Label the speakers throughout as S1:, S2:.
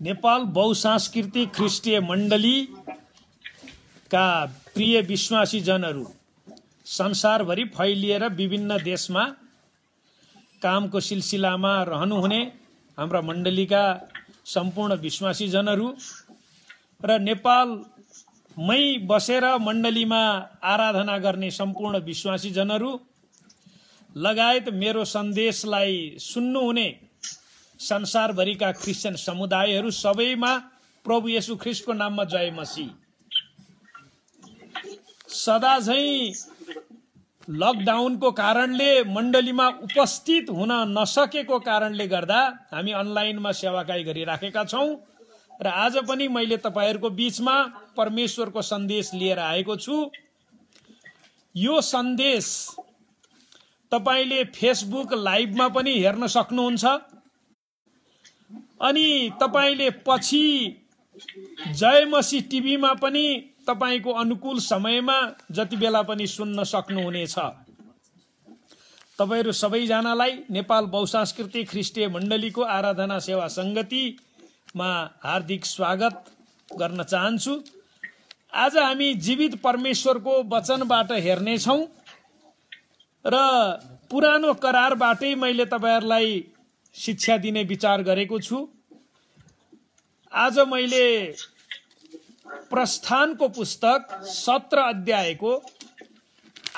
S1: नेपाल बहुसांस्कृतिक ख्रिस्टीय मण्डली का प्रिय विश्वासी जनहरू संसारभरि फैलिएर विभिन्न देशमा कामको सिलसिलामा रहनुहुने हाम्रा मण्डलीका सम्पूर्ण विश्वासी जनहरू र नेपालमै बसेर मण्डलीमा आराधना गर्ने सम्पूर्ण विश्वासी जनहरू लगायत मेरो सन्देशलाई सुन्नुहुने संसारभरिका क्रिस्चियन समुदायहरू सबैमा प्रभु येशू ख्रीष्टको नाममा जय मसीह। सदा झैं लकडाउनको कारणले मण्डलीमा उपस्थित हुन नसकेको कारणले गर्दा हामी अनलाइनमा सेवाकाई गरिराखेका छौं र आज पनि मैले तपाईहरुको बीचमा परमेश्वरको सन्देश लिएर आएको छु। यो सन्देश तपाईले फेसबुक लाइभमा पनि हेर्न सक्नुहुन्छ अनि तपाईले पछि जय मसीह टिभीमा पनि तपाईको अनुकूल समयमा जति बेला पनि सुन्न सक्नुहुनेछ। तपाईहरु सबैजनालाई नेपाल बहुसांस्कृतिक ख्रिस्टीय मण्डलीको आराधना सेवा संगतिमा हार्दिक स्वागत गर्न चाहन्छु। आज हामी जीवित परमेश्वरको वचनबाट हेर्नेछौं र पुरानो करारबाटै मैले तपाईहरुलाई शिक्षा दिने विचार गरेको छु। आज मैले प्रस्थानको पुस्तक 17 अध्यायको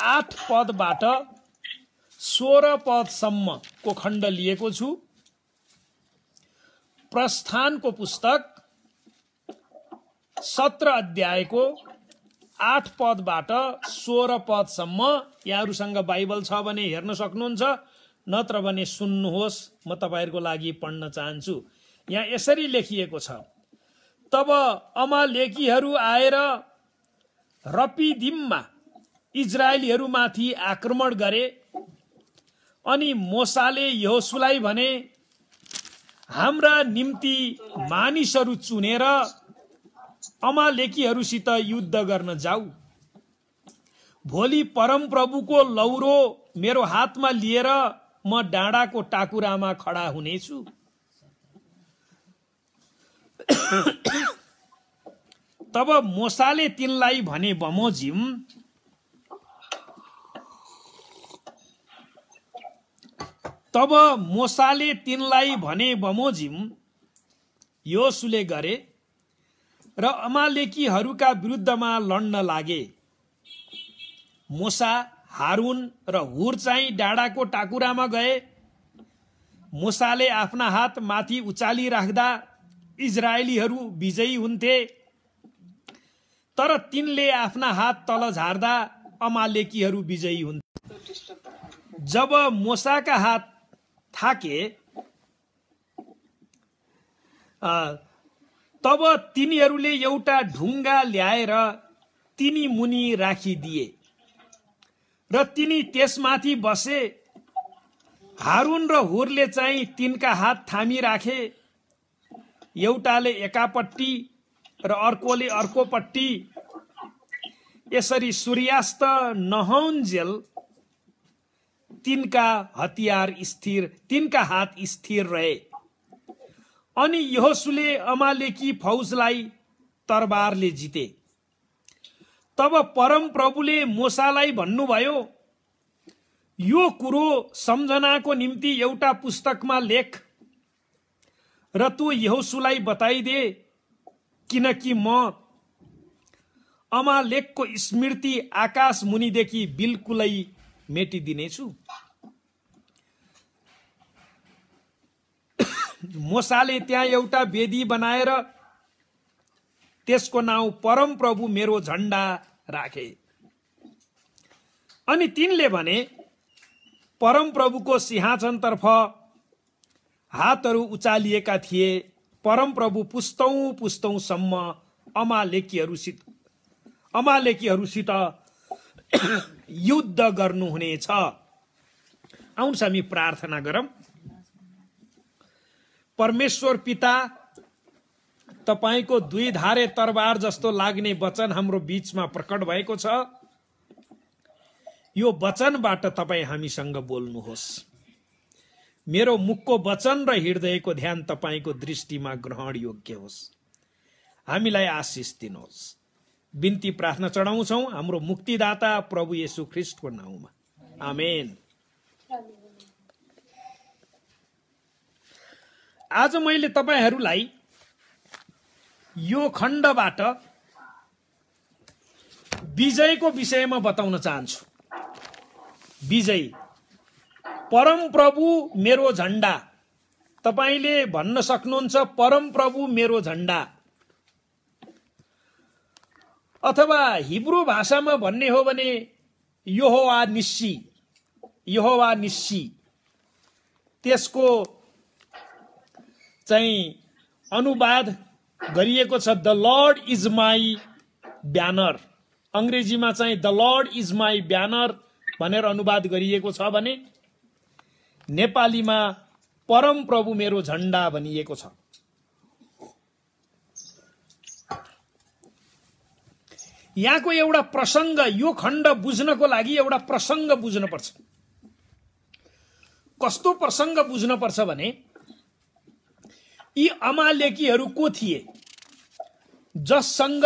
S1: 8 पदबाट 16 पदसम्मको खण्ड लिएको छु। प्रस्थानको पुस्तक 17 अध्यायको 8 पदबाट 16 पदसम्म। यहाँहरुसँग बाइबल छ भने हेर्न सक्नुहुन्छ, नत्र भने सुन्नुहोस्। म तपाईहरुको लागि पढ्न चाहन्छु। यहाँ यसरी लेखिएको छ, तब अमालेकीहरू आएर रपिदिममा इजरायलीहरूमाथि आक्रमण गरे अनि मोसाले यहोशुलाई भने, हाम्रा निम्ति मानिसहरू चुनेर अमालेकीहरूसित युद्ध गर्न जाऊ। भोलि परमप्रभुको लौरो मेरो हातमा लिएर म डाँडाको टाकुरामा खडा हुनेछु। तब मोसाले तिनलाई भने बमोजिम, योशुले गरे र अमालेकीहरूका विरुद्धमा लड्न लागे। मोसा, हारून र हुर चाहिँ डाँडाको टाकुरामा गए। मोसाले आफ्ना हात माथि उचाली राख्दा इजरायलीहरू विजयी हुन्थे, तर तिनले आफ्ना हात तल झार्दा अमालेकीहरू विजयी हुन्थे। जब मोसाका हात थाके तब तिनीहरूले एउटा ढुङ्गा ल्याएर तिनी मुनि राखिदिए र तिनी त्यसमाथि बसे। हारून र हुरले चाहिँ तिनका हात थामी राखे, एउटाले एकापट्टि र अर्कोले अर्कोपट्टि। यसरी सूर्यास्त नहुन्जेल तिनका हात स्थिर रहे। अनि यहोशुले अमालेकी फौजलाई तरबारले जिते। तब परम प्रभुले मोसालाई भन्नुभयो, यो कुरो सम्झनाको निम्ति एउटा पुस्तकमा लेख र तू यहोशुलाई बताइदे, किनकि म अमालेकको स्मृति आकाश मुनिदेखि बिल्कुलै मेटिदिनेछु। मोसाले त्यहाँ एउटा वेदी बनाएर त्यसको नाउँ परम प्रभु मेरो झण्डा राखे। अनि तिनले भने, परम प्रभुको सिंहासनतर्फ हातहरू उचालिएका थिए। परम प्रभु पुस्तौं अमालेकीहरूसित युद्ध गर्नुहुनेछ। आउनुहोस् हामी प्रार्थना गरौँ। परमेश्वर पिता, तपाईको दुई धारे तरबार जस्तो लाग्ने वचन हाम्रो बीचमा प्रकट भएको छ। यो वचनबाट तपाई हामीसँग बोल्नुहोस्। मेरो मुखको वचन र हृदयको ध्यान तपाईको दृष्टिमा ग्रहण योग्य होस्। हामीलाई आशिष दिनुहोस्। बिन्ती प्रार्थना चढाउँछौ हाम्रो मुक्तिदाता प्रभु येशू ख्रीष्टको नाउँमा, आमेन। आज मैले तपाईहरूलाई यो खण्डबाट विजयको विषयमा बताउन चाहन्छु। विजय, परम प्रभु मेरो झण्डा। तपाईले भन्न सक्नुहुन्छ परम प्रभु मेरो झण्डा, अथवा हिब्रू भाषामा भन्ने हो भने यहोवा निस्सी, यहोवा निस्सी। त्यसको चाहिँ अनुवाद गरिएको छ the lord is my banner. अंग्रेजीमा चाहिँ the lord is my banner भनेर अनुवाद गरिएको छ भने नेपालीमा परम प्रभु मेरो झण्डा भनिएको छ। यहाँको एउटा प्रसंग, यो खण्ड बुझ्नको लागि एउटा प्रसंग बुझ्नुपर्छ। कस्तो प्रसंग बुझ्नुपर्छ भने यी अमालेकीहरू को थिए जससँग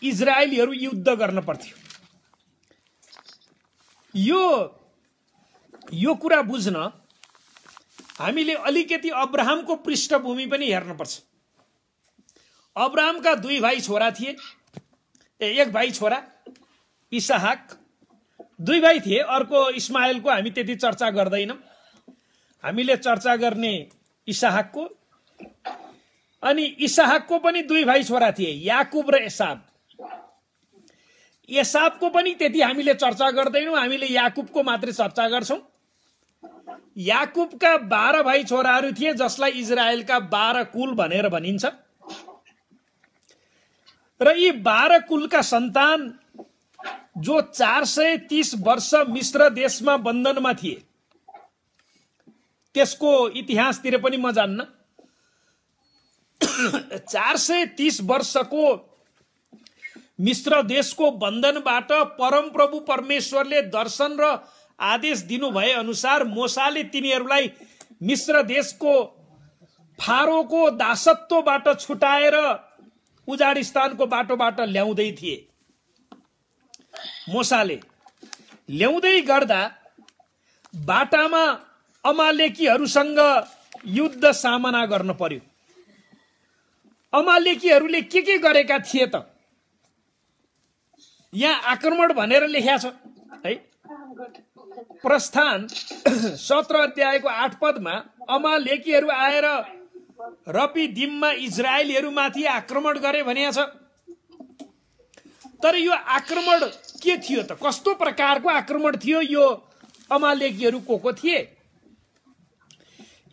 S1: इजरायलीहरू युद्ध गर्न पर्थ्यो। यो कुरा बुझ्न हामीले अलिकति अब्राहमको पृष्ठभूमि पनि हेर्नुपर्छ। अब्राहमका दुई भाइ छोरा थिए, एक भाइ छोरा इसहाक, दुई भाइ थिए। अर्को इस्माइलको हामी त्यति चर्चा गर्दैनौं, हामीले चर्चा गर्ने इसहाकको। अनि इसहाकको पनि दुई भाइ छोरा थिए, याकुब र एसाव। एसावको पनि त्यति हामीले चर्चा गर्दैनौं, हामीले याकुबको मात्रै चर्चा गर्छौं। याकुबका 12 भाइ छोराहरू थिए जसलाई इजरायलका 12 कुल भनेर भनिन्छ। र यी 12 कुलका सन्तान जो 430 वर्ष मिश्र देशमा बन्धनमा थिए, त्यसको इतिहासतिर पनि म जान्न। 430 वर्षको मिश्र देशको बन्धनबाट परमप्रभु परमेश्वरले दर्शन र आदेश दिनु भए अनुसार मोसाले तिनीहरूलाई मिश्र देशको फारोको दासत्वबाट छुटाएर उजाड स्थानको बाटोबाट ल्याउँदै थिए। मोसाले ल्याउँदै गर्दा बाटामा अमालेकीहरूसँग युद्ध सामना गर्न पर्यो। अमालेकीहरूले के गरेका थिए त? यहाँ आक्रमण भनेर लेख्या छ है। प्रस्थान 17 अध्यायको 8 पदमा अमालेकीहरू आएर रपिदिममा इजरायलीहरूमाथि आक्रमण गरे भनिया छ। तर यो आक्रमण के थियो त? कस्तो प्रकारको आक्रमण थियो? यो अमालेकीहरू को थिए?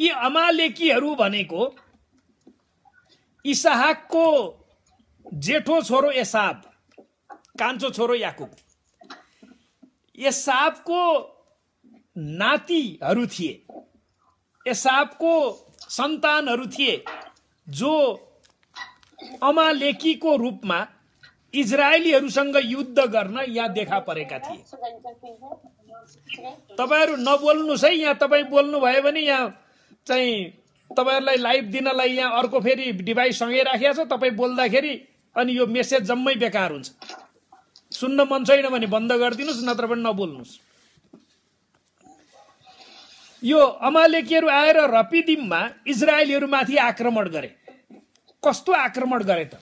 S1: यी अमालेकीहरू भनेको इसहाकको जेठो छोरो एसाव, कान्छो छोरो याकुब, एसावको नातिहरू थिए, एसावको सन्तानहरू थिए जो अमालेकीको रूपमा इजरायलीहरूसँग युद्ध गर्न यहाँ देखा परेका थिए। तपाईहरु नबोल्नुस् है, यहाँ तपाई बोल्नु भयो भने यहाँ चाहिँ तपाईहरुलाई लाइभ दिनलाई यहाँ अर्को फेरि डिभाइस सँगै राखिया छ। तपाई बोल्दाखेरि अनि यो मेसेज जम्मै बेकार हुन्छ। सुन्न मन छैन भने बन्द गरिदिनुस्, नत्र पनि नबोल्नुस्। यो अमालेकीहरू आएर रपिदिममा इजरायलीहरूमाथि आक्रमण गरे। कस्तो आक्रमण गरे त?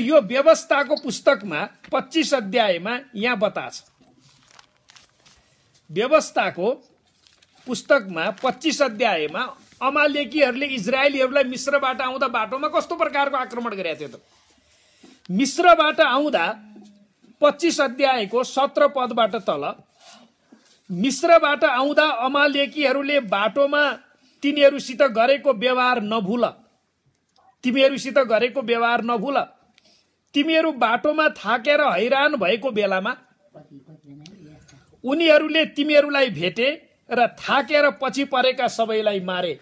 S1: यो व्यवस्थाको पुस्तकमा 25 अध्यायमा यहाँ बताछ। व्यवस्थाको पुस्तकमा 25 अध्यायमा अमालेकीहरूले इजरायलीहरूलाई मिश्रबाट आउँदा बाटोमा कस्तो प्रकारको आक्रमण गरेका थिए त? मिश्रबाट आउँदा 25 अध्यायको 17 पदबाट तल, मिश्रबाट आउँदा अमालेकीहरूले बाटोमा तिनीहरूसित गरेको व्यवहार नभुल, तिमीहरूसित गरेको व्यवहार नभुल। तिमीहरू बाटोमा थाकेर हैरान भएको बेलामा उनीहरूले तिमीहरूलाई भेटे र थाकेर पछि परेका सबैलाई मारे।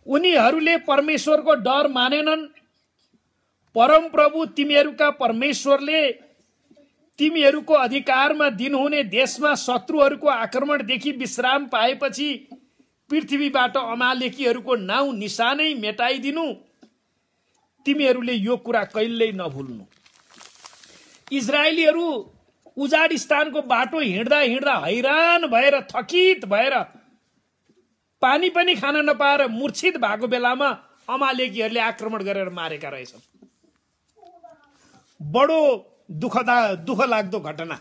S1: उनीहरूले परमेश्वरको डर मानेनन्। परमप्रभु तिमीहरूका परमेश्वरले तिमीहरूको अधिकारमा दिनुहुने देशमा शत्रुहरूको आक्रमणदेखि विश्राम पाएपछि पृथ्वीबाट अमालेकीहरूको नाउँ निशानै मेटाइदिनु। तिमीहरूले यो कुरा कहिल्यै नभुल्नु। इजरायलीहरू उजाड स्थानको बाटो हिँड्दा हिँड्दा हैरान भएर थकित भएर पानी पनि खान नपाएर मूर्छित भएको बेलामा अमालेकीहरूले आक्रमण गरेर मारेका रहेछन्। बडो दुःख लाग्दो घटना।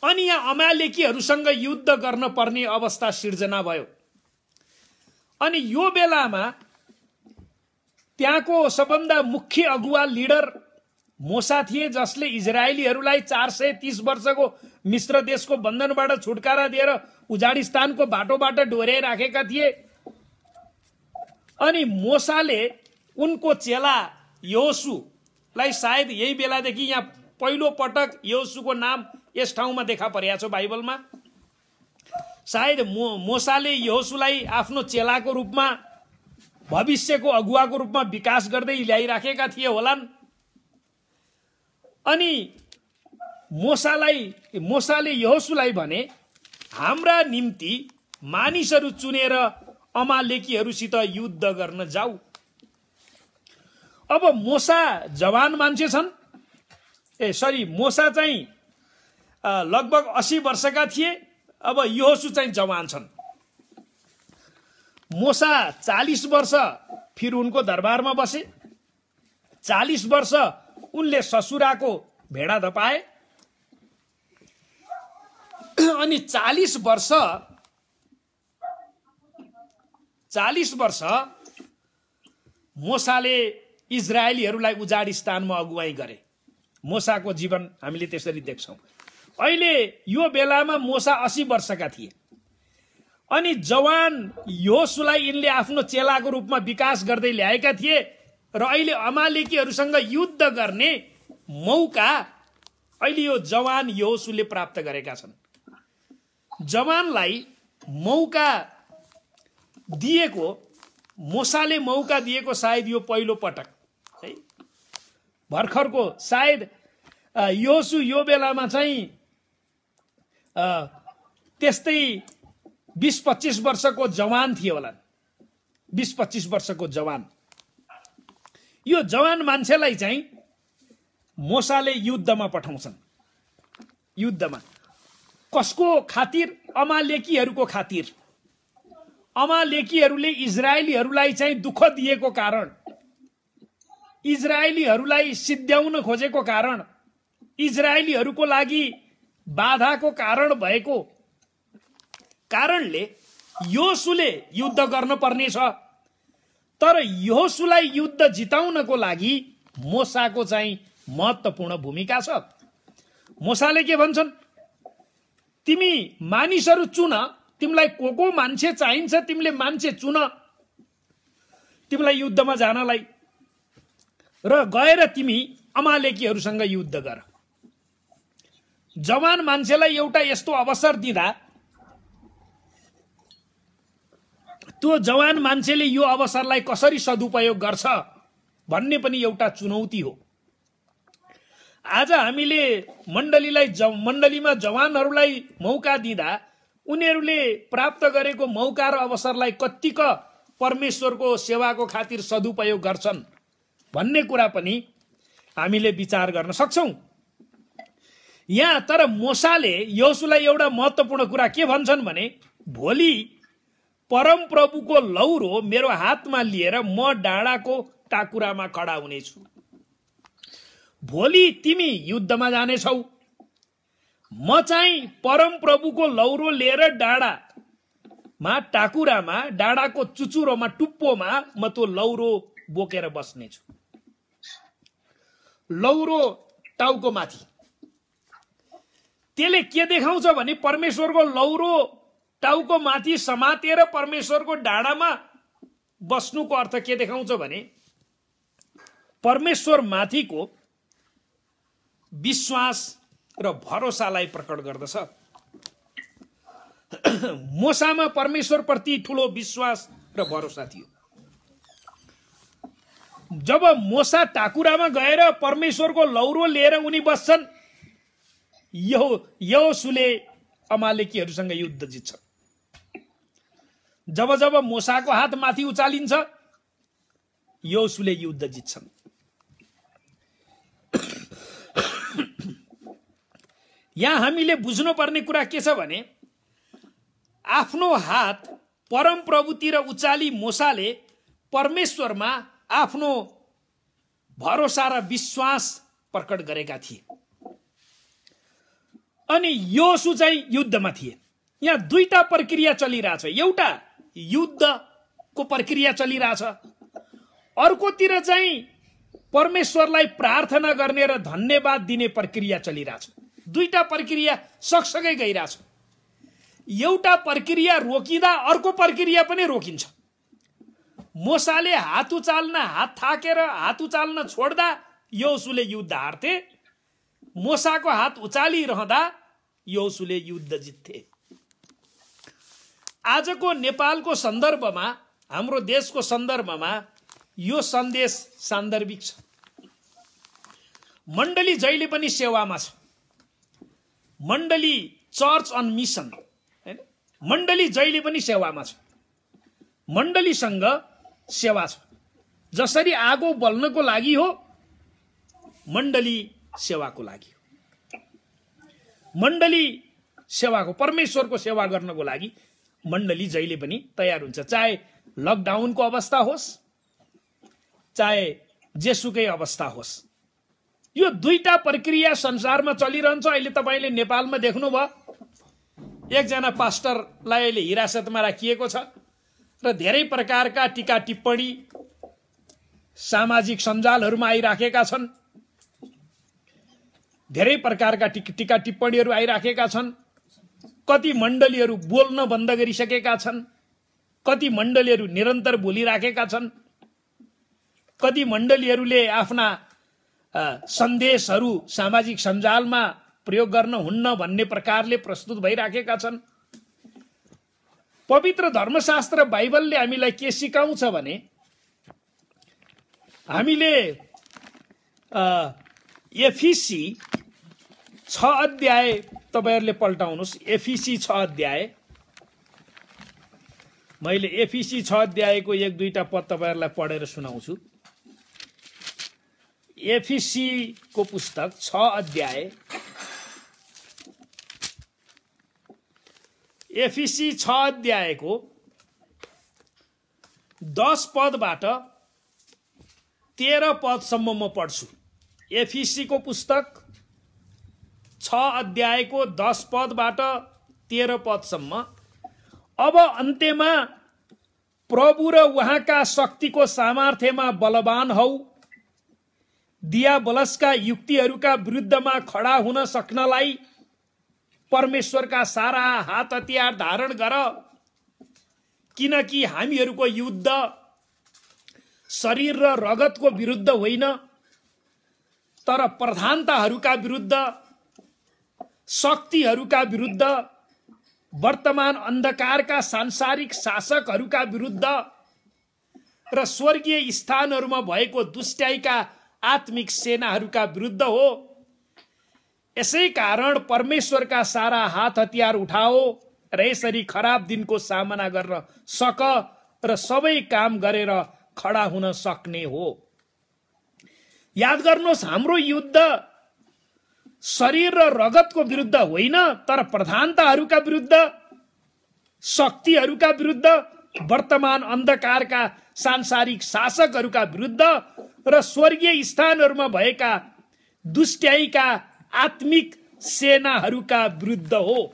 S1: अनि यहाँ अमालेकीहरूसँग युद्ध गर्न पर्ने अवस्था सिर्जना भयो। अनि यो बेलामा त्यहाँको सबभन्दा मुख्य अगुवा लिडर मोसा थिए, जसले इजरायलीहरूलाई 430 वर्षको मिश्र देशको बन्धनबाट छुटकारा दिएर उजाड स्थानको बाटोबाट डोर्याइराखेका थिए। अनि मोसाले उनको चेला यहोशुलाई, सायद यही बेलादेखि यहाँ पहिलो पटक यहोशुको नाम यस ठाउँमा देखा परेको छ बाइबलमा। सायद मोसाले यहोशुलाई आफ्नो चेलाको रूपमा, भविष्यको अगुवाको रूपमा विकास गर्दै ल्याइराखेका थिए होलान्। अनि मोसाले यहोशुलाई भने, हाम्रा निम्ति मानिसहरू चुनेर अमालेकीहरूसित युद्ध गर्न जाऊ। अब मोसा जवान मान्छे छन्। मोसा चाहिँ लगभग 80 वर्षका थिए। अब यहोशु चाहिँ जवान छन्। मोसा 40 वर्ष फिर उनको दरबारमा बसे। 40 वर्ष उनले ससुराको भेडा धपाए। अनि 40 वर्ष मोसाले इजरायलीहरूलाई उजाड स्थानमा अगुवाई गरे। मोसाको जीवन हामीले त्यसरी देख्छौं। अहिले यो बेलामा मोसा 80 वर्षका थिए। अनि जवान यहोशुलाई यिनले आफ्नो चेलाको रूपमा विकास गर्दै ल्याएका थिए र अहिले अमालेकीहरूसँग युद्ध गर्ने मौका अहिले यो जवान यहोशुले प्राप्त गरेका छन्। जवानलाई मौका दिएको, मोसाले मौका दिएको सायद यो पहिलो पटक है। भर्खरको सायद यहोशु यो बेलामा चाहिँ त्यस्तै 20-25 वर्षको जवान थिए होला। 20-25 वर्षको जवान। यो जवान मान्छेलाई चाहिँ मोसाले युद्धमा पठाउँछन्। युद्धमा कसको खातिर? अमालेकीहरूको खातिर। अमालेकीहरूले इजरायलीहरूलाई चाहिँ दुःख दिएको कारण, इजरायलीहरूलाई सिद्ध्याउन खोजेको कारण, इजरायलीहरूको लागि बाधाको कारण भएको कारणले यहोशुले युद्ध गर्न पर्ने छ। तर यहोशुलाई युद्ध जिताउनको लागि मोसाको चाहिँ महत्त्वपूर्ण भूमिका छ। मोसाले के भन्छन्? तिमी मानिसहरू चुन, तिमीलाई को मान्छे चाहिन्छ तिमीले मान्छे चुन तिमीलाई युद्धमा जानलाई, र गएर तिमी अमालेकीहरूसँग युद्ध गर। जवान मान्छेलाई एउटा यस्तो अवसर दिँदा त्यो जवान मान्छेले यो अवसरलाई कसरी सदुपयोग गर्छ भन्ने पनि एउटा चुनौती हो। आज हामीले मण्डलीमा जवानहरूलाई मौका दिँदा उनीहरूले प्राप्त गरेको मौका र अवसरलाई कत्तिक परमेश्वरको सेवाको खातिर सदुपयोग गर्छन् भन्ने कुरा पनि हामीले विचार गर्न सक्छौं। यहाँ तर मोसाले यहोशुलाई एउटा महत्त्वपूर्ण कुरा के भन्छन् भने, भोलि परम प्रभुको लौरो मेरो हातमा लिएर म डाँडाको टाकुरामा खडा हुनेछु। भोलि तिमी युद्धमा जानेछौ। म चाहिँ परम प्रभुको लौरो लिएर डाँडामा, टाकुरामा, डाँडाको चुचुरोमा, टुप्पोमा म त्यो लौरो बोकेर बस्नेछु। लौरो टाउको माथि। त्यसले के देखाउँछ भने परमेश्वरको लौरो टाउको माथि समातेर परमेश्वरको डाँडामा बस्नुको अर्थ के देखाउँछ भने परमेश्वर माथिको विश्वास र भरोसालाई प्रकट गर्दछ। मोसामा परमेश्वर प्रति ठूलो विश्वास र भरोसा थियो। जब मोसा टाकुरामा गएर परमेश्वरको लौरो लिएर उनी बस्छन्, यहोशूले अमालेकीहरूसँग युद्ध जित्छ। जब जब मोसाको हात माथि उचालिन्छ यहोशूले युद्ध जित्छन्। यहाँ हामीले बुझ्नुपर्ने कुरा के छ भने आफ्नो हात परम प्रभुतिर उचाली मोसाले परमेश्वरमा आफ्नो भरोसा र विश्वास प्रकट गरेका थिए अनि यहोशू चाहिँ युद्धमा थिए। यहाँ दुईटा प्रक्रिया चलिरहेछ। एउटा युद्धको प्रक्रिया चलिरहेछ, अर्कोतिर चाहिँ परमेश्वरलाई प्रार्थना गर्ने र धन्यवाद दिने प्रक्रिया चलिरहेछ। दुईटा प्रक्रिया सँगसँगै गइरहेछ। एउटा प्रक्रिया रोकिँदा अर्को प्रक्रिया पनि रोकिन्छ। मोसाले हात उचाल्न छोड्दा यहोशूले युद्ध हार्थे, मोसाको हात उचालिरहँदा यहोशूले युद्ध जित्थे। आजको नेपालको सन्दर्भमा, हाम्रो देशको सन्दर्भमा यो सन्देश सान्दर्भिक छ। मण्डली जहिले पनि सेवामा छ। मण्डली चर्च अन मिसन, हैन? मण्डली जहिले पनि सेवामा छ। मण्डलीसँग सेवा छ। जसरी आगो बल्नको लागि हो, मण्डली सेवाको लागि हो। मण्डली सेवाको, परमेश्वरको सेवा गर्नको लागि मण्डली जहिले पनि तयार हुन्छ। चाहे लकडाउनको अवस्था होस्, चाहे जेसुकै अवस्था होस्। यो दुईटा प्रक्रिया संसारमा चलिरहन्छ। अहिले तपाईले नेपालमा देख्नुभयो, एकजना पास्टरलाई अहिले हिरासतमा राखिएको छ र धेरै प्रकारका टीका टिप्पणी सामाजिक सञ्जालहरूमा आइराखेका छन्। धेरै प्रकारका टीका टिप्पणीहरू आइराखेका छन्। कति मण्डलीहरू बोल्न बन्द गरिसकेका छन्, कति मण्डलीहरू निरन्तर बोलिराखेका छन्, कति मण्डलीहरूले आफ्ना सन्देशहरू सामाजिक सञ्जालमा प्रयोग गर्न हुन्न भन्ने प्रकारले प्रस्तुत भइराखेका छन्। पवित्र धर्मशास्त्र बाइबलले हामीलाई के सिकाउँछ भने, हामीले एफिसी 6 अध्याय तपाईहरुले पल्टाउनुस्। एफिसी 6 अध्याय, मैले एफिसी 6 अध्यायको 1-2टा पद तपाईहरुलाई पढेर सुनाउँछु। एफिसी को पुस्तक 6 अध्याय, एफिसी 6 अध्यायको 10 पदबाट 13 पदसम्म म पढ्छु। एफिसी को पुस्तक 6 अध्यायको 10 पदबाट 13 पदसम्म। अब अन्त्यमा प्रभु र उहाँका शक्तिको सामर्थ्यमा बलवान हौ, दियाबलसका युक्तिहरूका विरुद्धमा खडा हुन सक्नलाई परमेश्वरका सारा हात हतियार धारण गर, किनकि हामीहरूको युद्ध शरीर र रगतको विरुद्ध होइन, तर प्रधानताहरूका विरुद्ध, शक्तिहरूका विरुद्ध, वर्तमान अन्धकारका सांसारिक शासकहरूका विरुद्ध र स्वर्गीय स्थानहरूमा भएको दुष्टाइका आत्मिक सेनाहरूका विरुद्ध हो। यसै कारण परमेश्वरका सारा हात हतियार उठाओ र यसरी खराब दिनको सामना गर्न सक र सबै काम गरेर खडा हुन सक्ने हो। याद गर्नुहोस्, हाम्रो युद्ध शरीर र रगतको विरुद्ध होइन, तर प्रधानताहरूका विरुद्ध, शक्तिहरूका विरुद्ध, वर्तमान अन्धकारका सांसारिक शासकहरूका विरुद्ध र स्वर्गीय स्थानहरूमा भएका दुष्टाइका आत्मिक सेनाहरूका विरुद्ध हो।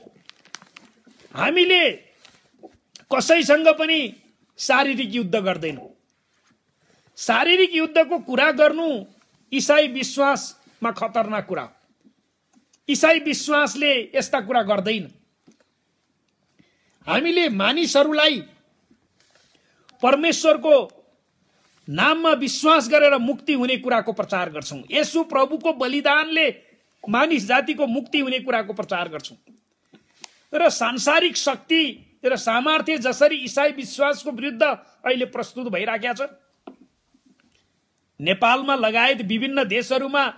S1: हामीले कसैसँग पनि शारीरिक युद्ध गर्दैनौं। शारीरिक युद्धको कुरा गर्नु ईसाई विश्वासमा खतरनाक कुरा हो। ईसाई विश्वासले यस्ता कुरा गर्दैन। हामीले मानिसहरूलाई परमेश्वरको नाममा विश्वास गरेर मुक्ति हुने कुराको प्रचार गर्छौं। येशू प्रभुको बलिदानले मानिस जातिको मुक्ति हुने कुराको प्रचार गर्छौं। र सांसारिक शक्ति र सामर्थ्य जसरी ईसाई विश्वासको विरुद्ध अहिले प्रस्तुत भइराखेको छ, नेपालमा लगायत विभिन्न देशहरूमा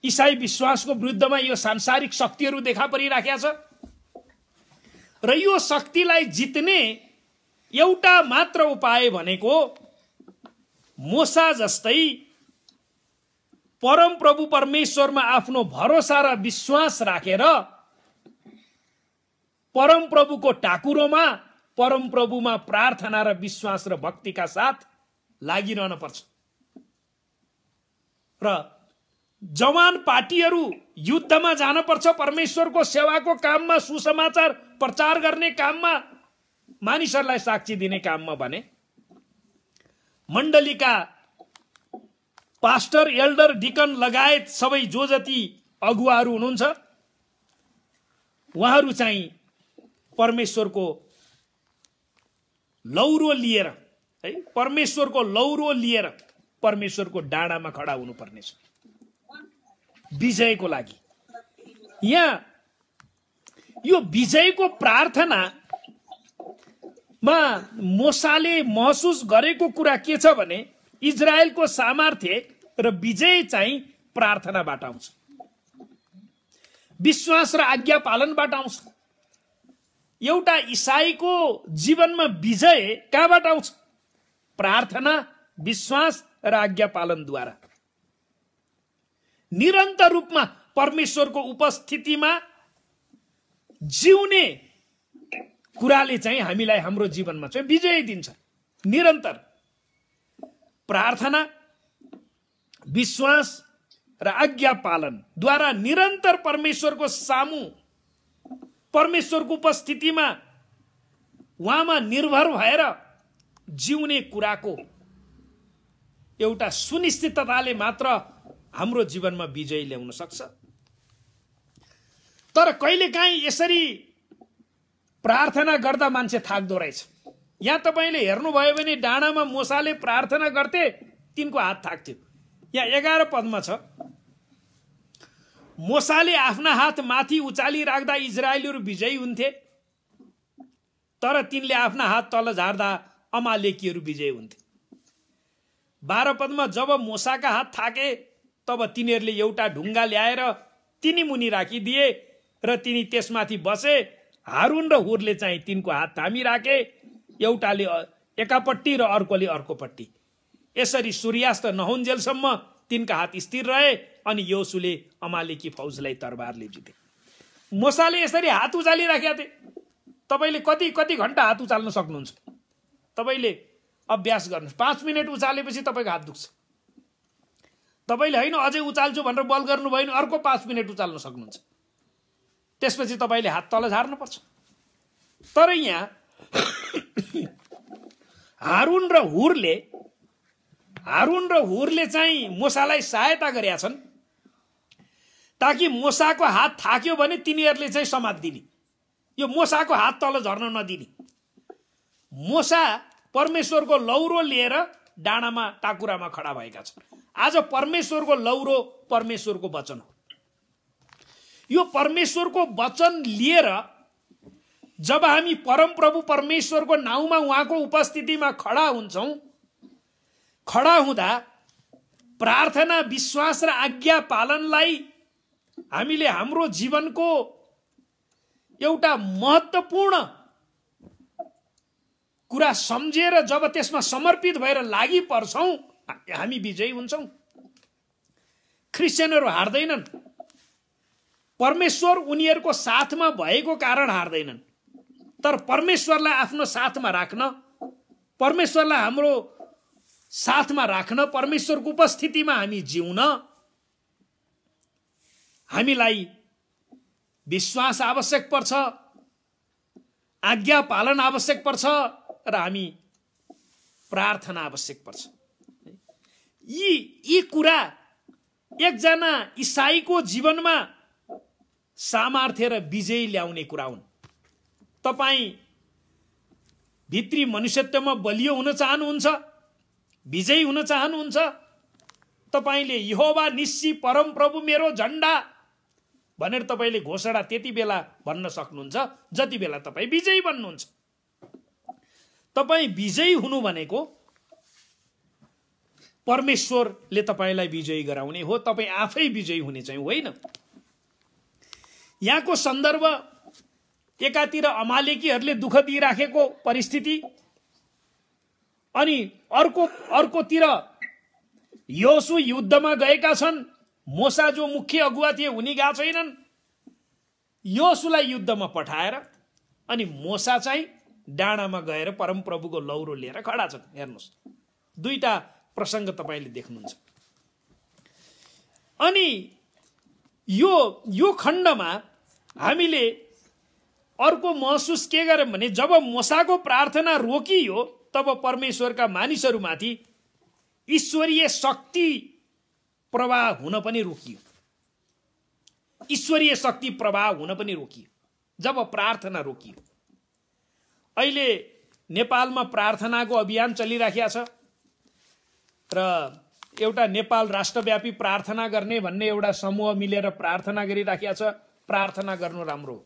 S1: ईसाई विश्वासको विरुद्धमा यो सांसारिक शक्तिहरू देखा परिराखेका छ र यो शक्तिलाई जित्ने एउटा मात्र उपाय भनेको मोसा जस्तै परमप्रभु परमेश्वरमा आफ्नो भरोसा र विश्वास राखेर परमप्रभुको टाकुरोमा परमप्रभुमा प्रार्थना र विश्वास र भक्तिका साथ लागिरहन पर्छ। र जवान पार्टीहरू युद्धमा जान पर्छ, परमेश्वरको सेवाको काममा, सुसमाचार प्रचार गर्ने काममा, मानिसहरूलाई साक्षी दिने काममा भने मण्डलीका पास्टर, एल्डर, डिकन लगायत सबै जो जति अगुवाहरू हुनुहुन्छ उहाँहरू चाहिँ परमेश्वरको लौरो लिएर है, परमेश्वरको लौरो लिएर परमेश्वरको डाँडामा खडा हुनुपर्ने छ विजयको लागि। यहाँ यो विजयको प्रार्थनामा मोसाले महसुस गरेको कुरा के छ भने इजरायलको सामर्थ्य र विजय चाहिँ प्रार्थनाबाट आउँछ, विश्वास र आज्ञा पालनबाट आउँछ। एउटा ईसाईको जीवनमा विजय कहाँबाट आउँछ? प्रार्थना, विश्वास र आज्ञा पालनद्वारा। निरन्तर रूपमा परमेश्वरको उपस्थितिमा जिउने कुराले चाहिँ हामीलाई हाम्रो जीवनमा चाहिँ विजय दिन्छ। निरन्तर प्रार्थना, विश्वास र आज्ञा पालनद्वारा निरन्तर परमेश्वरको सामु, परमेश्वरको उपस्थितिमा उहाँमा निर्भर भएर जिउने कुराको एउटा सुनिश्चितताले मात्र हाम्रो जीवनमा विजय ल्याउन सक्छ। तर कहिलेकाहीँ यसरी प्रार्थना गर्दा मान्छे थाक्दो रहेछ। यहाँ तपाईले हेर्नुभयो भने डाँडामा मोसाले प्रार्थना गर्थे, तिनको हात थाक्थ्यो। यहाँ 11 पदमा छ, मोसाले आफ्ना हात माथि उचाली राख्दा इजरायलीहरू विजयी हुन्थे, तर तिनले आफ्ना हात तल झार्दा अमालेकीहरू विजयी हुन्थे। 12 पदमा जब मोसाका हात थाके तब तिनीहरूले एउटा ढुङ्गा ल्याएर तिनी मुनि राखिदिए र तिनी त्यसमाथि बसे। हारुन र हुरले चाहिँ तिनको हात थामिराखे, एउटाले एकापट्टि र अर्कोले अर्कोपट्टि। यसरी सूर्यास्त नहुन्जेलसम्म तिनका हात स्थिर रहे अनि योसुले अमालेकी फौजलाई तरबारले जिते। मोसाले यसरी हात उचालिराखेका थिए। तपाईले कति कति घण्टा हात उचाल्न सक्नुहुन्छ? तपाईले अभ्यास गर्नुहोस्। 5 मिनट उचालेपछि तपाईको हात दुख्छ। तपाईले हैन अझै उचाल्छु भनेर बल गर्नुभयो भने अर्को 5 मिनट उचाल्न सक्नुहुन्छ। त्यसपछि तपाईले हात तल झार्नु पर्छ। तर यहाँ हारुन र हुरले चाहिँ मोसालाई सहायता गरेका छन् ताकि मोसाको हात थाक्यो भने तिनीहरूले चाहिँ समात्दिने, यो मोसाको हात तल झर्न नदिने। मोसा परमेश्वरको लौरो लिएर डाँडामा टाकुरामा खडा भएका छन्। आज परमेश्वरको लौरो परमेश्वरको वचन हो। यो परमेश्वरको वचन लिएर जब हामी परमप्रभु परमेश्वरको नाउँमा उहाँको उपस्थितिमा खडा हुन्छौं, खडा हुँदा प्रार्थना, विश्वास र आज्ञा पालनलाई हामीले हाम्रो जीवनको एउटा महत्त्वपूर्ण कुरा सम्झेर जब त्यसमा समर्पित भएर लागि पर्छौं, हामी विजयी हुन्छौं। क्रिस्चियनहरू हार्दैनन्। परमेश्वर उनीहरूको साथमा भएको कारण हार्दैनन्। तर परमेश्वरलाई आफ्नो साथमा राख्न, परमेश्वरलाई हाम्रो साथमा राख्न, परमेश्वरको उपस्थितिमा हामी जिउन हामीलाई विश्वास आवश्यक पर्छ, आज्ञा पालन आवश्यक पर्छ र हामी प्रार्थना आवश्यक पर्छ। यी कुरा एकजना ईसाईको जीवनमा सामर्थ्य र विजय ल्याउने कुरा हुन्। तपाई भित्री मनुष्यत्वमा बलियो हुन चाहनुहुन्छ, विजयी हुन चाहनुहुन्छ, तपाईले यहोवा निस्सी परमप्रभु मेरो झण्डा भनेर तपाईले घोषणा त्यति बेला भन्न सक्नुहुन्छ जति बेला तपाई विजयी बन्नुहुन्छ। तपाई विजयी हुनु भनेको परमेश्वरले तपाईलाई विजयी गराउने हो, तपाई आफै विजयी हुने चाहिँ होइन। यहाँको सन्दर्भ एकातिर अमालेकीहरूले दुःख दिइराखेको परिस्थिति, अनि अर्कोतिर योसु युद्धमा गएका छन्। मोसा जो मुख्य अगुवा थिए उनी गएका छैनन्। योसुलाई युद्धमा पठाएर अनि मोसा चाहिँ डाँडामा गएर परमप्रभुको लौरो लिएर खडा छन्। हेर्नुहोस्, दुईटा प्रसङ्ग तपाईले देख्नुहुन्छ। अनि यो खण्डमा हामीले अर्को महसुस के गर्यौं भने जब मोसाको प्रार्थना रोकियो तब परमेश्वरका मानिसहरूमाथि ईश्वरीय शक्ति प्रवाह हुन पनि रोकियो। ईश्वरीय शक्ति प्रवाह हुन पनि रोकियो जब प्रार्थना रोकियो। अहिले नेपालमा प्रार्थनाको अभियान चलिराखेको छ र एउटा नेपाल राष्ट्रव्यापी प्रार्थना गर्ने भन्ने एउटा समूह मिलेर प्रार्थना गरिराखेको छ। प्रार्थना गर्नु राम्रो हो,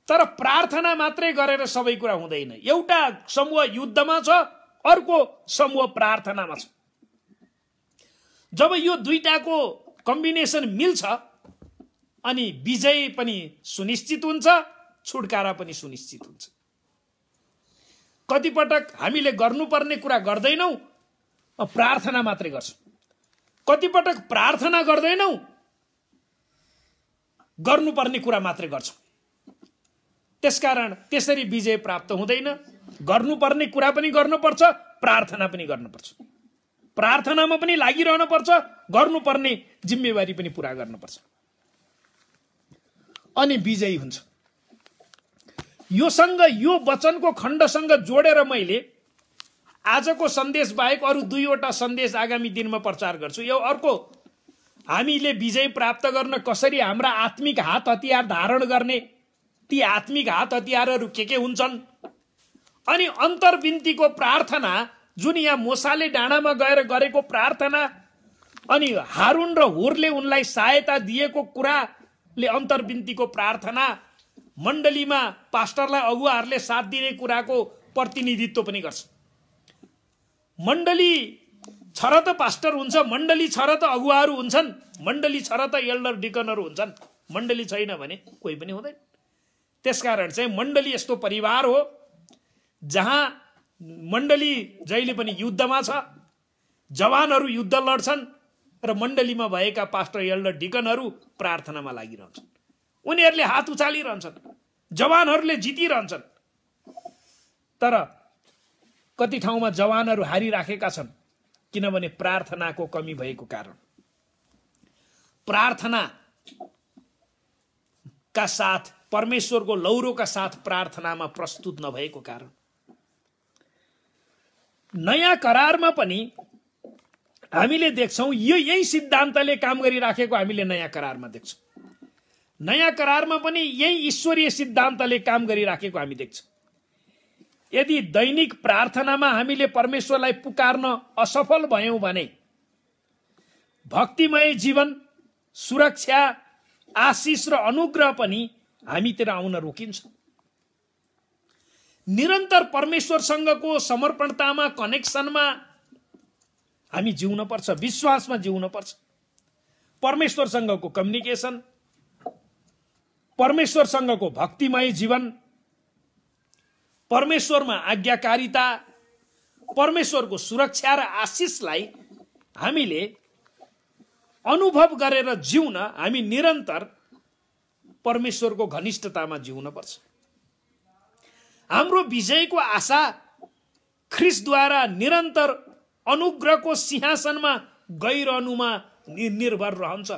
S1: तर प्रार्थना मात्रै गरेर सबै कुरा हुँदैन। एउटा समूह युद्धमा छ, अर्को समूह प्रार्थनामा छ। जब यो दुईटाको कम्बिनेसन मिल्छ अनि विजय पनि सुनिश्चित हुन्छ, छुटकारा पनि सुनिश्चित हुन्छ। कतिपटक हामीले गर्नुपर्ने कुरा गर्दैनौं, प्रार्थना मात्रै गर्छौं। कतिपटक प्रार्थना गर्दैनौं, गर्नुपर्ने कुरा मात्रै गर्छौं। त्यसकारण त्यसरी विजय प्राप्त हुँदैन। गर्नुपर्ने कुरा पनि गर्नुपर्छ, प्रार्थना पनि गर्नुपर्छ। प्रार्थनामा पनि लागिरहनु पर्छ, गर्नुपर्ने जिम्मेवारी पनि पूरा गर्नुपर्छ, अनि विजयी हुन्छ। यो वचनको खण्डसँग जोडेर मैले आजको सन्देश बाहेक अरू दुईवटा सन्देश आगामी दिनमा प्रचार गर्छु। यो अर्को, हामीले विजय प्राप्त गर्न कसरी हाम्रा आत्मिक हात हतियार धारण गर्ने, ती आत्मिक हात हतियारहरू के हुन्छन्, अनि अन्तर्विन्तीको प्रार्थना जुन यहाँ मोसाले डाँडामा गएर गरेको प्रार्थना, अनि हारुन र हुरले उनलाई सहायता दिएको कुराले अन्तर्विन्तीको प्रार्थना, मण्डलीमा पास्टरलाई अगुवाहरूले साथ दिने कुराको प्रतिनिधित्व पनि गर्छ। मण्डली छ र त पास्टर हुन्छ, मण्डली छ र त अगुवाहरू हुन्छन्, मण्डली छ र त एल्डर डिकनहरू हुन्छन्, मण्डली छैन भने कोही पनि हुँदैन। त्यसकारण चाहिँ मण्डली यस्तो परिवार हो जहाँ मण्डली जहिले पनि युद्धमा छ, जवानहरू युद्ध लड्छन् र मण्डलीमा भएका पास्टर एल्डर डिकनहरू प्रार्थनामा लागिरहन्छन्। उनीहरूले हात उचालिरहन्छन्, जवानहरूले जितिरहन्छन्। तर कति ठाउँमा जवानहरू हारिराखेका छन्, किनभने प्रार्थनाको कमी भएको कारण, प्रार्थना का साथ, परमेश्वरको लौरोका साथ प्रार्थनामा प्रस्तुत नभएको कारण। नयाँ करारमा पनि हामीले देख्छौं यही सिद्धान्तले काम गरिराखेको हामीले नयाँ करारमा देख्छौं। नयाँ करारमा पनि यही ईश्वरीय सिद्धान्तले काम गरिराखेको हामी देख्छौं। यदि दैनिक प्रार्थनामा हामीले परमेश्वरलाई पुकार्न असफल भयौं भने भक्तिमय जीवन, सुरक्षा, आशिष र अनुग्रह पनि हामीतिर आउन रोकिन्छ। निरन्तर परमेश्वरसँगको समर्पणतामा, कनेक्सनमा हामी जिउन पर्छ, विश्वासमा जिउन पर्छ। परमेश्वरसँगको कम्युनिकेसन, परमेश्वरसँगको भक्तिमय जीवन, परमेश्वरमा आज्ञाकारिता, परमेश्वरको सुरक्षा र आशिषलाई हामीले अनुभव गरेर जिउन हामी निरन्तर परमेश्वरको घनिष्ठतामा जिउन पर्छ। हाम्रो विजयको आशा ख्रीष्टद्वारा निरन्तर अनुग्रहको सिंहासनमा गइरहनुमा निर्भर रहन्छ।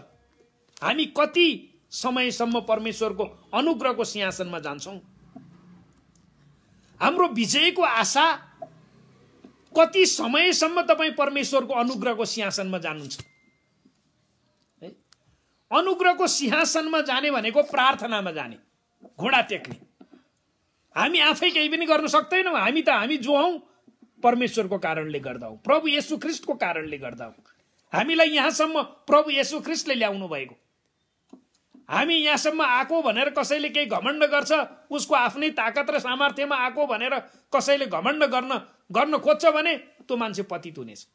S1: हामी कति समयसम्म परमेश्वरको अनुग्रहको सिंहासनमा जान्छौं? हाम्रो विजयको आशा कति समयसम्म तपाई परमेश्वरको अनुग्रहको सिंहासनमा जानुहुन्छ? अनुग्रहको सिंहासनमा जाने भनेको प्रार्थनामा जाने, घोडा टेक्ने। हामी आफै केही पनि गर्न सक्दैनौं। हामी जो हौं परमेश्वरको कारणले गर्दा हौं, प्रभु येशू ख्रीष्टको कारणले गर्दा हौं। हामीलाई यहाँसम्म प्रभु येशू ख्रीष्टले ल्याउनु भएको। हामी यहाँसम्म आको भनेर कसैले केही घमण्ड गर्छ, उसको आफ्नै ताकत र सामर्थ्यमा आको भनेर कसैले घमण्ड गर्न खोज्छ भने त्यो मान्छे पतित हुनेछ।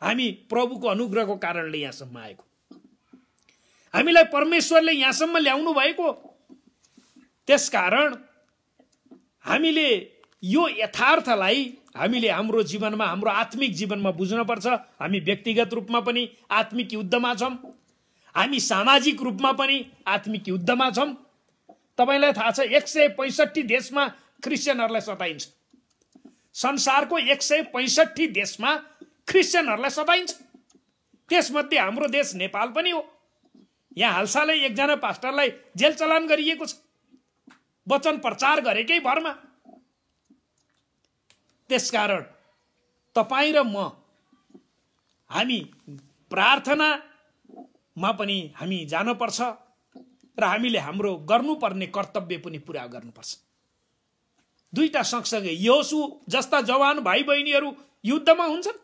S1: हामी प्रभुको अनुग्रहको कारणले यहाँसम्म आएको, हामीलाई परमेश्वरले यहाँसम्म ल्याउनु भएको। त्यसकारण हामीले यो यथार्थलाई हामीले हाम्रो जीवनमा, हाम्रो आत्मिक जीवनमा बुझ्नुपर्छ। हामी व्यक्तिगत रूपमा पनि आत्मिक युद्धमा छौं, हामी सामाजिक रूपमा पनि आत्मिक युद्धमा छौं। तपाईलाई थाहा छ 165 देशमा क्रिश्चियनहरूलाई सताइन्छ। संसारको 165 देशमा क्रिश्चियनहरूलाई सताइन्छ। त्यसमध्ये हाम्रो देश नेपाल पनि हो। यहाँ हालसालै एकजना पास्टरलाई जेल चलान गरिएको छ वचन प्रचार गरेकै भरमा। त्यसकारण तपाई र म हामी प्रार्थनामा पनि हामी जानुपर्छ र हामीले हाम्रो गर्नुपर्ने कर्तव्य पनि पूरा गर्नुपर्छ। दुईटा सँगसँगै योशु जस्ता जवान भाइ बहिनीहरू युद्धमा हुन्छन्।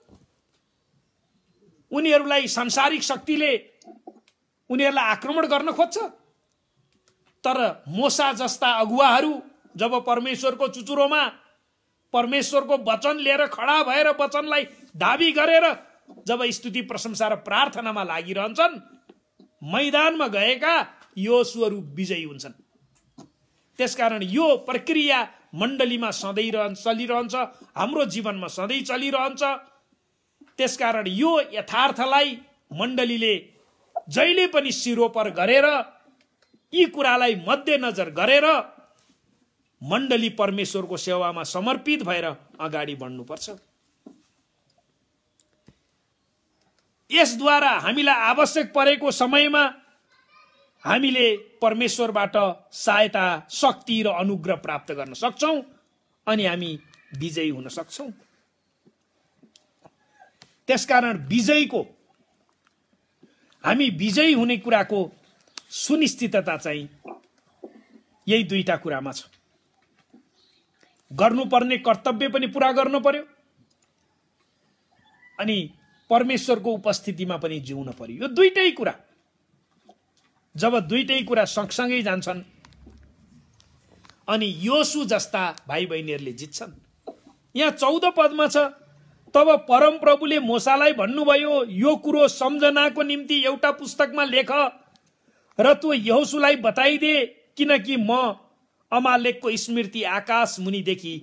S1: उनीहरूलाई सांसारिक शक्तिले उनीहरूलाई आक्रमण गर्न खोज्छ, तर मोसा जस्ता अगुवाहरू जब परमेश्वरको चुचुरोमा परमेश्वरको वचन लिएर खडा भएर वचनलाई दाबी गरेर जब स्तुति प्रशंसा र प्रार्थनामा लागिरहन्छन्, मैदानमा गएका योशुहरू विजयी हुन्छन्। त्यसकारण यो प्रक्रिया मण्डलीमा सधैँ चलिरहन्छ, हाम्रो जीवनमा सधैँ चलिरहन्छ। त्यसकारण यो यथार्थलाई मण्डलीले जहिले पनि सिरोपर गरेर, यी कुरालाई मध्यनजर गरेर मण्डली परमेश्वरको सेवामा समर्पित भएर अगाडि बढ्नुपर्छ। यसद्वारा हामीलाई आवश्यक परेको समयमा हामीले परमेश्वरबाट सहायता, शक्ति र अनुग्रह प्राप्त गर्न सक्छौं अनि हामी विजयी हुन सक्छौं। त्यसकारण हामी विजयी हुने कुराको सुनिश्चितता चाहिँ यही दुईटा कुरामा छ। गर्नुपर्ने कर्तव्य पनि पूरा गर्नु पर्यो अनि परमेश्वरको उपस्थितिमा पनि जिउन पर्यो। यो दुईटै कुरा, जब दुईटै कुरा सँगसँगै जान्छन् अनि योशु जस्ता भाइ बहिनीहरूले जित्छन्। यहाँ 14 पदमा छ, तब परम प्रभुले मोसालाई भन्नुभयो, यो कुरो सम्झनाको निम्ति एउटा पुस्तकमा लेख र तँ यहोशुलाई बताइदे, किनकि म अमालेकको स्मृति आकाश मुनिदेखि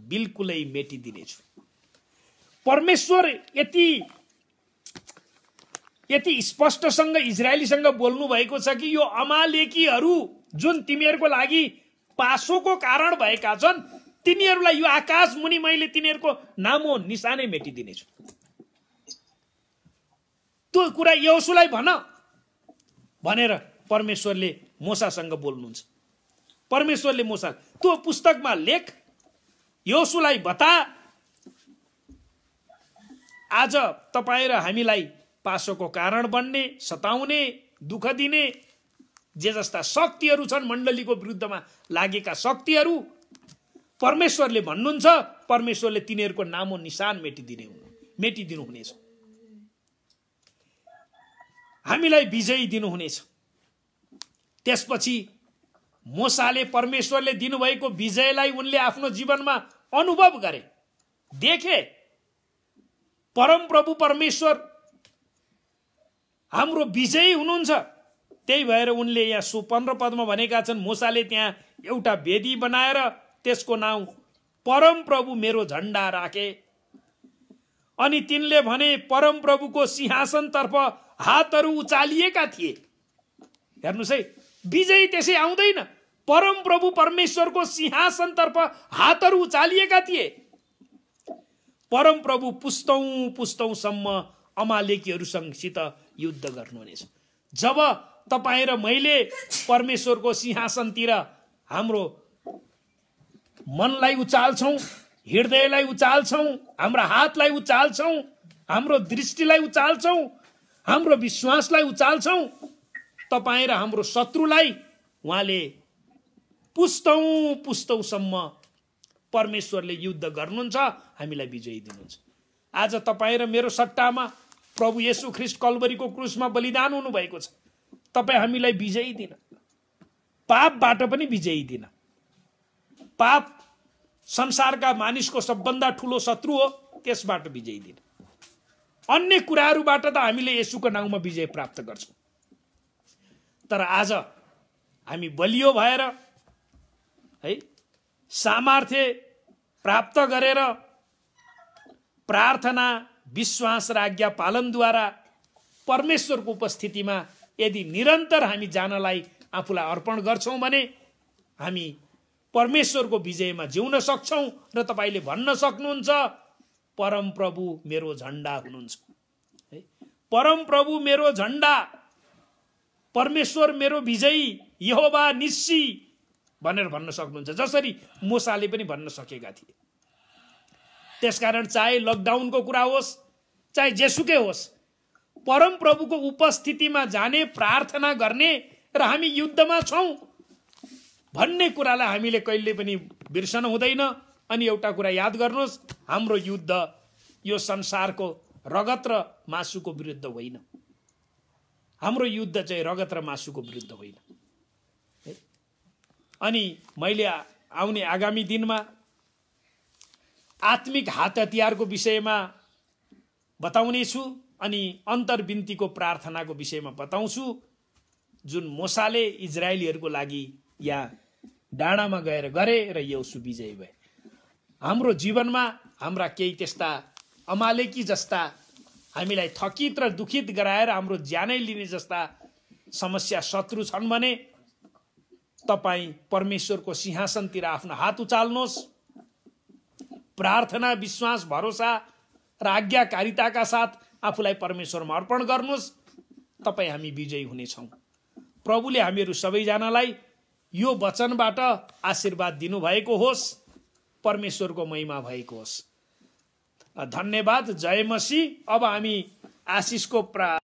S1: बिल्कुलै मेटिदिनेछु। परमेश्वर यति स्पष्टसँग इजरायलीसँग बोल्नु भएको छ कि यो अमालेकीहरू जुन तिमीहरूको लागि पासोको कारण भएका छन्, तिनीहरूलाई यो आकाश मुनि मैले तिनीहरूको नामो निशानै मेटिदिनेछु। त्यो कुरा यहोशुलाई भन भनेर परमेश्वरले मोसासँग बोल्नुहुन्छ। परमेश्वरले मोसा त्यो पुस्तकमा लेख, यहोशुलाई बता, आज तपाईं र हामीलाई पासोको कारण बन्ने, सताउने, दुःख दिने जे जस्ता शक्तिहरू छन्, मण्डलीको विरुद्धमा लागेका शक्तिहरू, परमेश्वरले भन्नुहुन्छ परमेश्वरले तिनीहरूको नामो निशान मेटिदिनु हुनेछ। हामीलाई विजयी दिनुहुनेछ। त्यसपछि मोसाले परमेश्वरले दिनुभएको विजयलाई उनले आफ्नो जीवनमा अनुभव गरे, देखे। परम प्रभु परमेश्वर हाम्रो विजयी हुनुहुन्छ। त्यही भएर उनले यहाँ 15 पदमा भनेका छन्, मोसाले त्यहाँ एउटा वेदी बनाएर त्यसको नाउँ परम प्रभु मेरो झण्डा राखे अनि तिनले भने परम प्रभुको सिंहासनतर्फ हातहरू उचालिएका थिए। हेर्नुस् है, विजयी त्यसै आउँदैन, परम प्रभु परमेश्वरको सिंहासनतर्फ हातहरू उचालिएका थिए। परम प्रभु पुस्तौंसम्म अमालेकीहरूसँग युद्ध गर्नुहुनेछ। जब तपाईं र मैले परमेश्वरको सिंहासनतिर हाम्रो मनलाई उचाल्छौं, हृदयलाई उचाल्छौं, हाम्रो हातलाई उचाल्छौं, हाम्रो दृष्टिलाई उचाल्छौं, हाम्रो विश्वासलाई उचाल्छौं, तपाईं र हाम्रो शत्रुलाई उहाँले पुस्तौंसम्म परमेश्वरले युद्ध गर्नुहुन्छ, हामीलाई विजयी दिनुहुन्छ। आज तपाईं र मेरो सट्टामा प्रभु येशू ख्रीष्ट कल्वरीको क्रुसमा बलिदान हुनुभएको छ। तपाईं हामीलाई विजयी दिन, पापबाट पनि विजयी दिन। पाप संसारका मानिसको सबभन्दा ठूलो शत्रु हो, त्यसबाट विजयी दिन। अन्य कुराहरूबाट त हामीले येशूको नाउँमा विजय प्राप्त गर्छौँ। तर आज हामी बलियो भएर है सामर्थ्य प्राप्त गरेर प्रार्थना, विश्वास र आज्ञा पालनद्वारा परमेश्वरको उपस्थितिमा यदि निरन्तर हामी जानलाई आफूलाई अर्पण गर्छौँ भने हामी परमेश्वरको विजयमा जिउन सक्छौँ र तपाईले भन्न सक्नुहुन्छ परमप्रभु मेरो झण्डा हुनुहुन्छ। परमप्रभु मेरो झण्डा, परमेश्वर मेरो विजयी, यहोवा निस्सी भनेर भन्न सक्नुहुन्छ, जसरी मूसाले पनि भन्न सकेका थिए। त्यसकारण चाहे लकडाउनको कुरा होस्, चाहे जेसुकै होस्, परमप्रभुको उपस्थितिमा जाने, प्रार्थना गर्ने र हामी युद्धमा छौँ भन्ने कुरालाई हामीले कहिले पनि बिर्सनु हुँदैन। अनि एउटा कुरा याद गर्नुहोस्, हाम्रो युद्ध यो संसारको रगत र मासुको विरुद्ध होइन। हाम्रो युद्ध चाहिँ रगत र मासुको विरुद्ध होइन। अनि मैले आउने आगामी दिनमा आत्मिक हात हतियारको विषयमा बताउने छु अनि अन्तर्विन्तीको प्रार्थनाको विषयमा बताउँछु, जुन मूसाले इजरायलीहरूको लागि यहाँ डाँडामा गएर गरे र यहोशू विजयी भए। हाम्रो जीवनमा हाम्रा केही त्यस्ता अमालेकी जस्ता हामीलाई थकित र दुखित गराएर हाम्रो ज्यानै लिने जस्ता समस्या शत्रु छन् भने तपाई परमेश्वरको सिंहासनतिर आफ्नो हात उचाल्नुहोस्, प्रार्थना, विश्वास, भरोसा र आज्ञाकारिताका साथ आफूलाई परमेश्वरमा अर्पण गर्नुहोस्, तपाई हामी विजयी हुनेछौँ। प्रभुले हामीहरू सबैजनालाई यो वचनबाट आशीर्वाद दिनुभएको होस्, परमेश्वरको महिमा भएको होस्। धन्यवाद। जय मसीह। अब हामी आशिषको